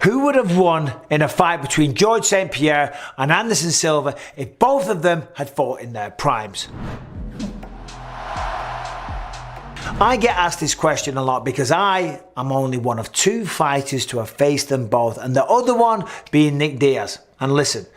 Who would have won in a fight between George St. Pierre and Anderson Silva if both of them had fought in their primes? I get asked this question a lot because I am only one of two fighters to have faced them both, and the other one being Nick Diaz. And listen,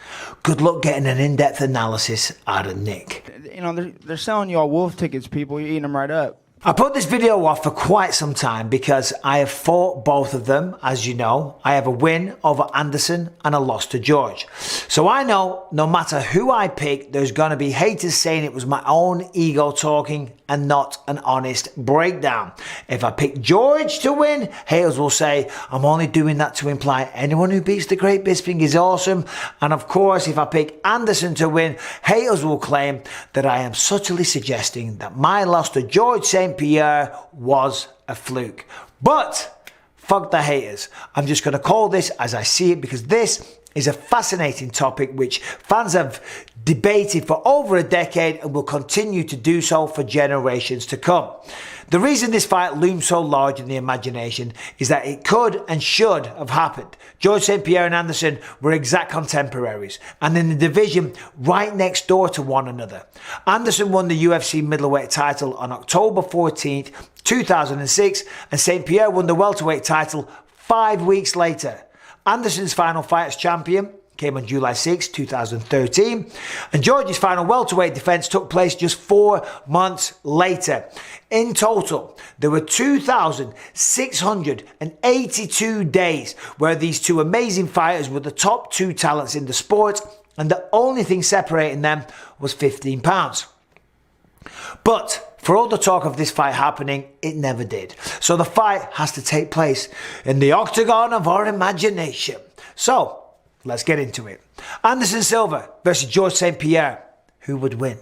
good luck getting an in-depth analysis out of Nick. You know, they're selling you all wolf tickets, people. You're eating them right up. I put this video off for quite some time because I have fought both of them, as you know. I have a win over Anderson and a loss to George. So I know no matter who I pick, there's going to be haters saying it was my own ego talking and not an honest breakdown. If I pick George to win, haters will say I'm only doing that to imply anyone who beats the great Bisping is awesome. And of course, if I pick Anderson to win, haters will claim that I am subtly suggesting that my loss to George St. Pierre was a fluke. But fuck the haters. I'm just going to call this as I see it because this is a fascinating topic which fans have debated for over a decade and will continue to do so for generations to come. The reason this fight looms so large in the imagination is that it could and should have happened. George St. Pierre and Anderson were exact contemporaries and in the division right next door to one another. Anderson won the UFC middleweight title on October 14th, 2006, and St. Pierre won the welterweight title 5 weeks later. Anderson's final fight as champion came on July 6, 2013, and George's final welterweight defense took place just 4 months later. In total, there were 2,682 days where these two amazing fighters were the top two talents in the sport, and the only thing separating them was 15 pounds. But for all the talk of this fight happening, it never did. So the fight has to take place in the octagon of our imagination. So let's get into it. Anderson Silva versus George St. Pierre. Who would win?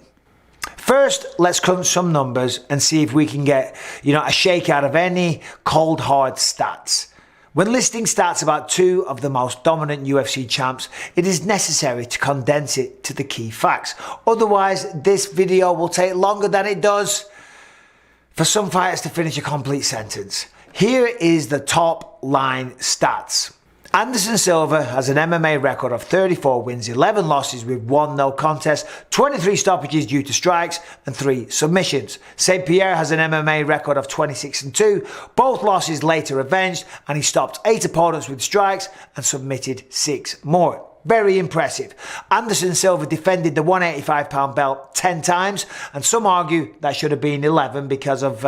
First, let's crunch some numbers and see if we can get, a shake out of any cold hard stats. When listing stats about two of the most dominant UFC champs, it is necessary to condense it to the key facts. Otherwise, this video will take longer than it does for some fighters to finish a complete sentence. Here is the top line stats. Anderson Silva has an MMA record of 34 wins, 11 losses with 1 no contest, 23 stoppages due to strikes and 3 submissions. St. Pierre has an MMA record of 26-2, both losses later avenged, and he stopped 8 opponents with strikes and submitted 6 more. Very impressive. Anderson Silva defended the 185-pound belt 10 times, and some argue that should have been 11 because of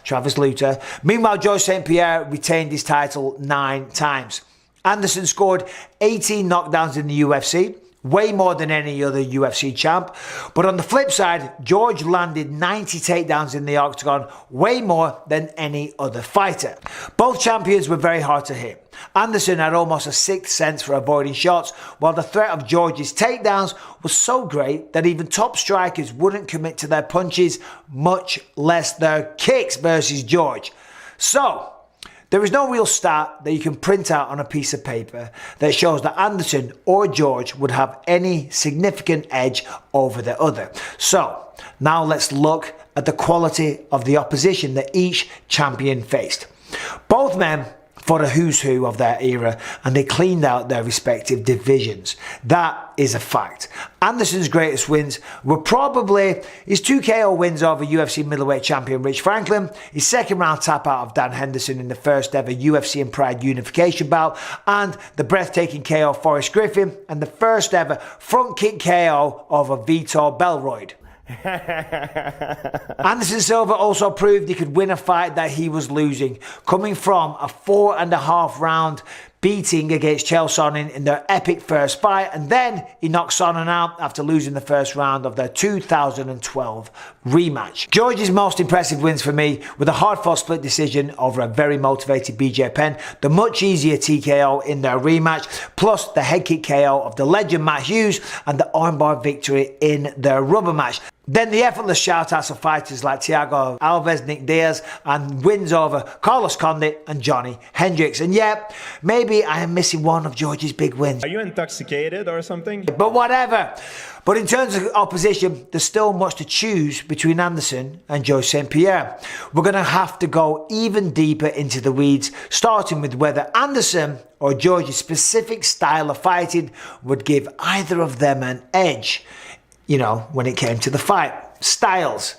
Travis Lutter. Meanwhile, George St. Pierre retained his title 9 times. Anderson scored 18 knockdowns in the UFC, way more than any other UFC champ. But on the flip side, George landed 90 takedowns in the octagon, way more than any other fighter. Both champions were very hard to hit. Anderson had almost a sixth sense for avoiding shots, while the threat of George's takedowns was so great that even top strikers wouldn't commit to their punches, much less their kicks versus George. So there is no real stat that you can print out on a piece of paper that shows that Anderson or George would have any significant edge over the other. So now let's look at the quality of the opposition that each champion faced. Both men fought a who's who of their era, and they cleaned out their respective divisions. That is a fact. Anderson's greatest wins were probably his 2 KO wins over UFC middleweight champion Rich Franklin, his second round tap out of Dan Henderson in the first ever UFC and Pride unification bout, and the breathtaking KO of Forrest Griffin, and the first ever front kick KO over Vitor Belfort. Anderson Silva also proved he could win a fight that he was losing, coming from a 4.5 round beating against Chael Sonnen in their epic first fight, and then he knocked Sonnen out after losing the first round of their 2012 rematch. George's most impressive wins for me were the hard-fought split decision over a very motivated BJ Penn, the much easier TKO in their rematch, plus the head kick KO of the legend Matt Hughes, and the armbar victory in their rubber match. Then the effortless shout-outs of fighters like Thiago Alves, Nick Diaz, and wins over Carlos Condit and Johnny Hendricks. And yeah, maybe I am missing one of George's big wins. Are you intoxicated or something? But whatever. But in terms of opposition, there's still much to choose between Anderson and George St. Pierre. We're going to have to go even deeper into the weeds, starting with whether Anderson or George's specific style of fighting would give either of them an edge, you know, when it came to the fight. Styles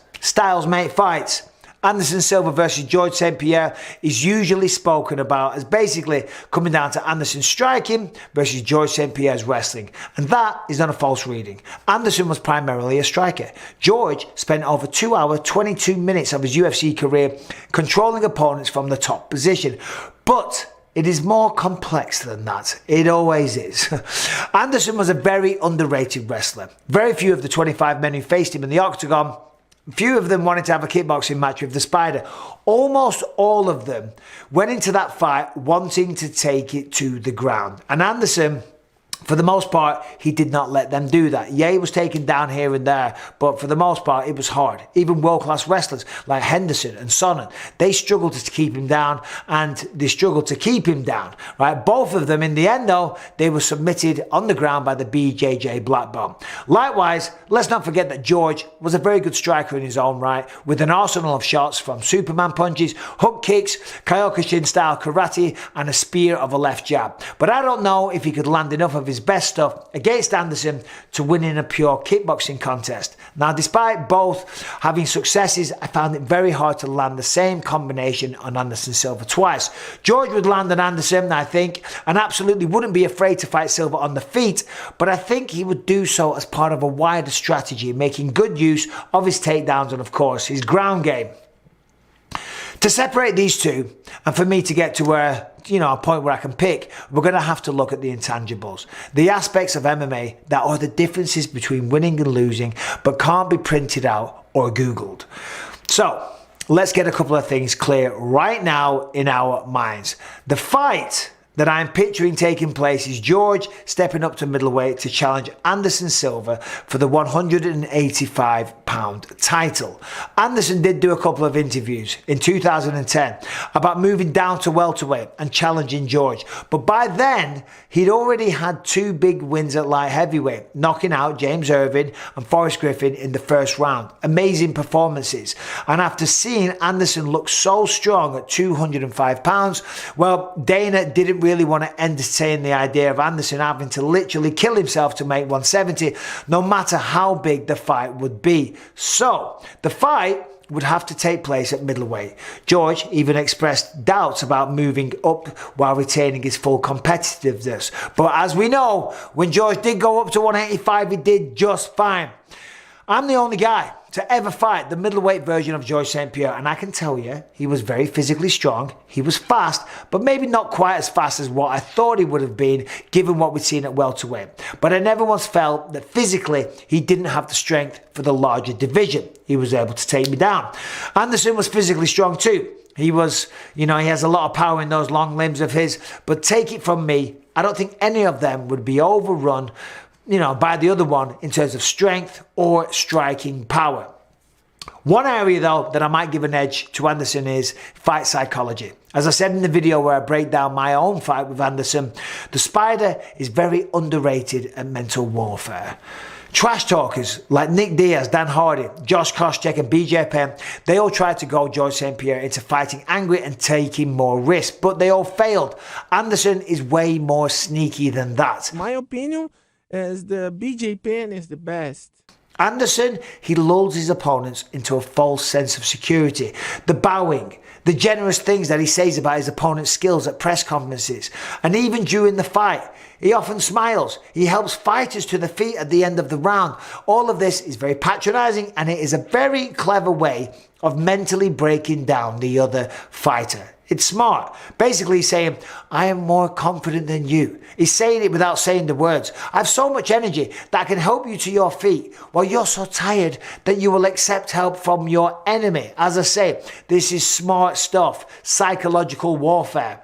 make fights. Anderson Silva versus George St. Pierre is usually spoken about as basically coming down to Anderson striking versus George St. Pierre's wrestling. And that is not a false reading. Anderson was primarily a striker. George spent over 2 hours, 22 minutes of his UFC career controlling opponents from the top position. But it is more complex than that. It always is. Anderson was a very underrated wrestler. Very few of the 25 men who faced him in the octagon, few of them wanted to have a kickboxing match with the Spider. Almost all of them went into that fight wanting to take it to the ground. And Anderson, for the most part, he did not let them do that. Yeah, he was taken down here and there, but for the most part, it was hard. Even world-class wrestlers like Henderson and Sonnen, they struggled to keep him down, and they struggled to keep him down, right? Both of them, in the end, though, they were submitted on the ground by the BJJ black belt. Likewise, let's not forget that George was a very good striker in his own right, with an arsenal of shots from Superman punches, hook kicks, Kyokushin-style karate, and a spear of a left jab. But I don't know if he could land enough of his best stuff against Anderson to win in a pure kickboxing contest. Now, despite both having successes, I found it very hard to land the same combination on Anderson Silva twice. George would land on Anderson, I think, and absolutely wouldn't be afraid to fight Silva on the feet, but I think he would do so as part of a wider strategy, making good use of his takedowns and, of course, his ground game. To separate these two, and for me to get to where, you know, a point where I can pick, we're going to have to look at the intangibles. The aspects of MMA that are the differences between winning and losing, but can't be printed out or Googled. So, let's get a couple of things clear right now in our minds. The fight that I'm picturing taking place is George stepping up to middleweight to challenge Anderson Silva for the 185-pound title. Anderson did do a couple of interviews in 2010 about moving down to welterweight and challenging George, but by then he'd already had two big wins at light heavyweight, knocking out James Irvin and Forrest Griffin in the first round. Amazing performances. And after seeing Anderson look so strong at 205 pounds, well, Dana didn't really want to entertain the idea of Anderson having to literally kill himself to make 170, no matter how big the fight would be. So, the fight would have to take place at middleweight. George even expressed doubts about moving up while retaining his full competitiveness. But as we know, when George did go up to 185, he did just fine. I'm the only guy to ever fight the middleweight version of George St. Pierre, and I can tell you, he was very physically strong, he was fast, but maybe not quite as fast as what I thought he would have been given what we'd seen at welterweight. But I never once felt that physically he didn't have the strength for the larger division. He was able to take me down. Anderson was physically strong too. He was, you know, he has a lot of power in those long limbs of his, but take it from me, I don't think any of them would be overrun, you know, by the other one in terms of strength or striking power. One area though that I might give an edge to Anderson is fight psychology. As I said in the video where I break down my own fight with Anderson, the Spider is very underrated at mental warfare. Trash talkers like Nick Diaz, Dan Hardy, Josh Koscheck and BJ Penn, they all tried to go George St. Pierre into fighting angry and taking more risks, but they all failed. Anderson is way more sneaky than that. My opinion is the BJ Penn is the best. Anderson, he lulls his opponents into a false sense of security. The bowing, the generous things that he says about his opponent's skills at press conferences, and even during the fight. He often smiles. He helps fighters to the feet at the end of the round. All of this is very patronizing, and it is a very clever way of mentally breaking down the other fighter. It's smart. Basically he's saying, I am more confident than you. He's saying it without saying the words. I have so much energy that I can help you to your feet while you're so tired that you will accept help from your enemy. As I say, this is smart stuff, psychological warfare.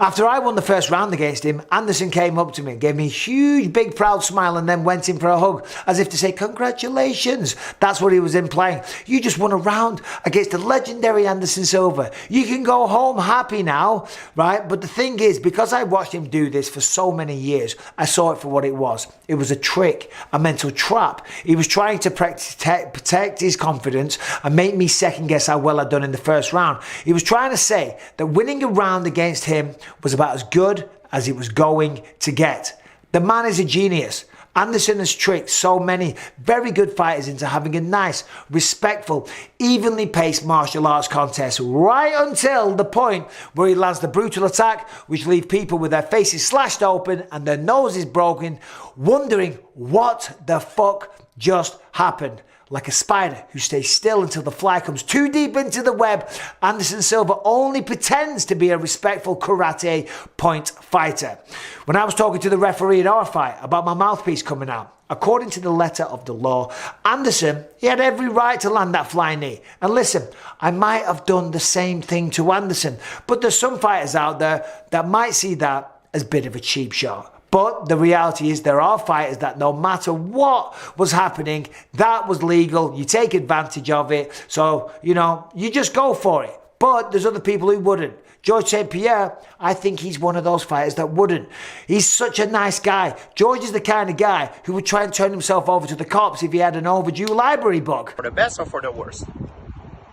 After I won the first round against him, Anderson came up to me, gave me a huge, big, proud smile and then went in for a hug, as if to say, congratulations. That's what he was implying. You just won a round against the legendary Anderson Silva. You can go home happy now, right? But the thing is, because I watched him do this for so many years, I saw it for what it was. It was a trick, a mental trap. He was trying to protect his confidence and make me second guess how well I'd done in the first round. He was trying to say that winning a round against him was about as good as it was going to get. The man is a genius. Anderson has tricked so many very good fighters into having a nice, respectful, evenly paced martial arts contest right until the point where he lands the brutal attack which leave people with their faces slashed open and their noses broken, wondering what the fuck just happened. Like a spider who stays still until the fly comes too deep into the web, Anderson Silva only pretends to be a respectful karate point fighter. When I was talking to the referee in our fight about my mouthpiece coming out, according to the letter of the law, Anderson, he had every right to land that flying knee. And listen, I might have done the same thing to Anderson, but there's some fighters out there that might see that as a bit of a cheap shot. But the reality is there are fighters that no matter what was happening, that was legal. You take advantage of it. So, you just go for it. But there's other people who wouldn't. George St. Pierre, I think he's one of those fighters that wouldn't. He's such a nice guy. George is the kind of guy who would try and turn himself over to the cops if he had an overdue library book. For the best or for the worst?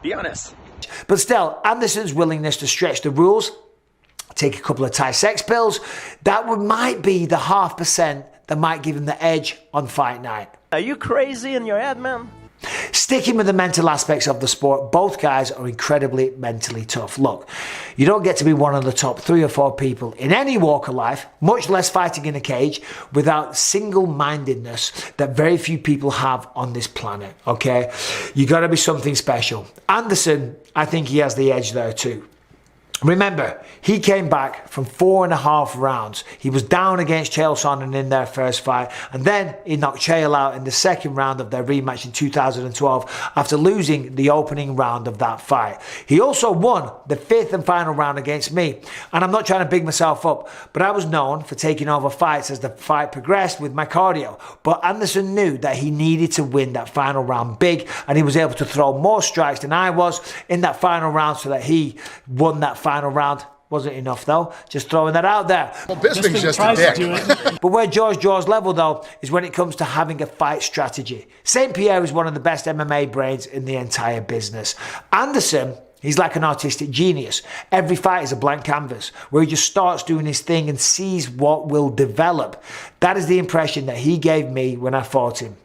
Be honest. But still, Anderson's willingness to stretch the rules, take a couple of Thai sex pills, that might be the 0.5% that might give him the edge on fight night. Are you crazy in your head, man? Sticking with the mental aspects of the sport, both guys are incredibly mentally tough. Look, you don't get to be one of the top 3 or 4 people in any walk of life, much less fighting in a cage, without single-mindedness that very few people have on this planet, okay? You gotta be something special. Anderson, I think he has the edge there too. Remember, he came back from 4.5 rounds. He was down against Chael Sonnen in their first fight, and then he knocked Chael out in the second round of their rematch in 2012 after losing the opening round of that fight. He also won the 5th and final round against me, and I'm not trying to big myself up, but I was known for taking over fights as the fight progressed with my cardio. But Anderson knew that he needed to win that final round big, and he was able to throw more strikes than I was in that final round so that he won that final round. Wasn't enough though, just throwing that out there. Well, Bisping's just a dick. But where George draws level though is when it comes to having a fight strategy. St. Pierre is one of the best MMA brains in the entire business. Anderson, he's like an artistic genius. Every fight is a blank canvas where he just starts doing his thing and sees what will develop. That is the impression that he gave me when I fought him.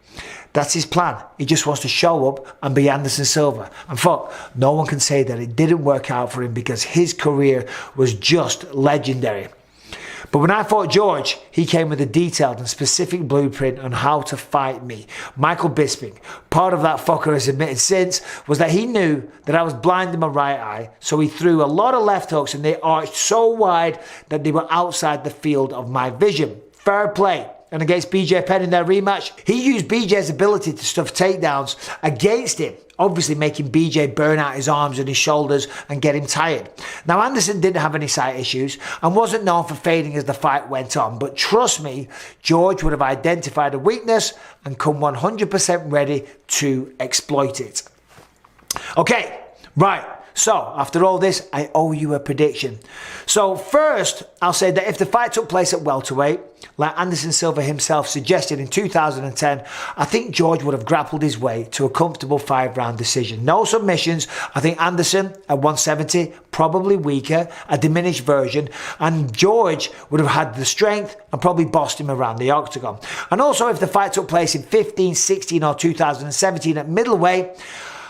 That's his plan. He just wants to show up and be Anderson Silva. And fuck, no one can say that it didn't work out for him because his career was just legendary. But when I fought George, he came with a detailed and specific blueprint on how to fight me. Michael Bisping, part of that fucker has admitted since, was that he knew that I was blind in my right eye, so he threw a lot of left hooks and they arched so wide that they were outside the field of my vision. Fair play. And against BJ Penn in their rematch, he used BJ's ability to stuff takedowns against him, obviously making BJ burn out his arms and his shoulders and get him tired. Now, Anderson didn't have any sight issues and wasn't known for fading as the fight went on, but trust me, George would have identified a weakness and come 100% ready to exploit it. Okay, right. So, after all this, I owe you a prediction. So, first, I'll say that if the fight took place at welterweight, like Anderson Silva himself suggested in 2010, I think George would have grappled his way to a comfortable 5-round decision. No submissions. I think Anderson at 170, probably weaker, a diminished version, and George would have had the strength and probably bossed him around the octagon. And also, if the fight took place in 15, 16 or 2017 at middleweight,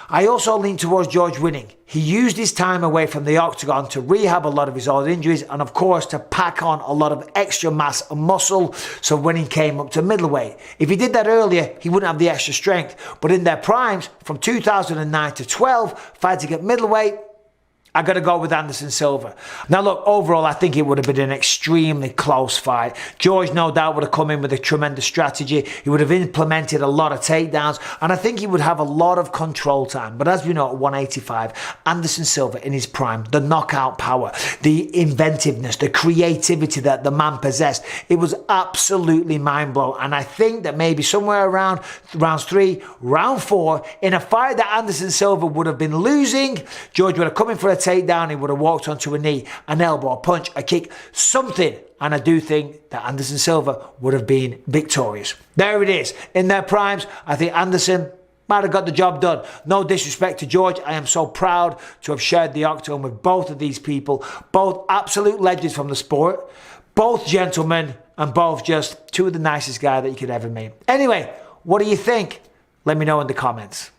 I also lean towards George winning. He used his time away from the octagon to rehab a lot of his old injuries and of course to pack on a lot of extra mass and muscle so when he came up to middleweight. If he did that earlier, he wouldn't have the extra strength. But in their primes, from 2009 to 12, fighting at middleweight, I got to go with Anderson Silva. Now look, overall, I think it would have been an extremely close fight. George no doubt would have come in with a tremendous strategy. He would have implemented a lot of takedowns, and I think he would have a lot of control time. But as we know, at 185, Anderson Silva in his prime, the knockout power, the inventiveness, the creativity that the man possessed, it was absolutely mind-blowing. And I think that maybe somewhere around rounds 3, round 4, in a fight that Anderson Silva would have been losing, George would have come in for a takedown, he would have walked onto a knee, an elbow, a punch, a kick, something. And I do think that Anderson Silva would have been victorious. There it is. In their primes, I think Anderson might have got the job done. No disrespect to George. I am so proud to have shared the octagon with both of these people. Both absolute legends from the sport. Both gentlemen and both just two of the nicest guys that you could ever meet. Anyway, what do you think? Let me know in the comments.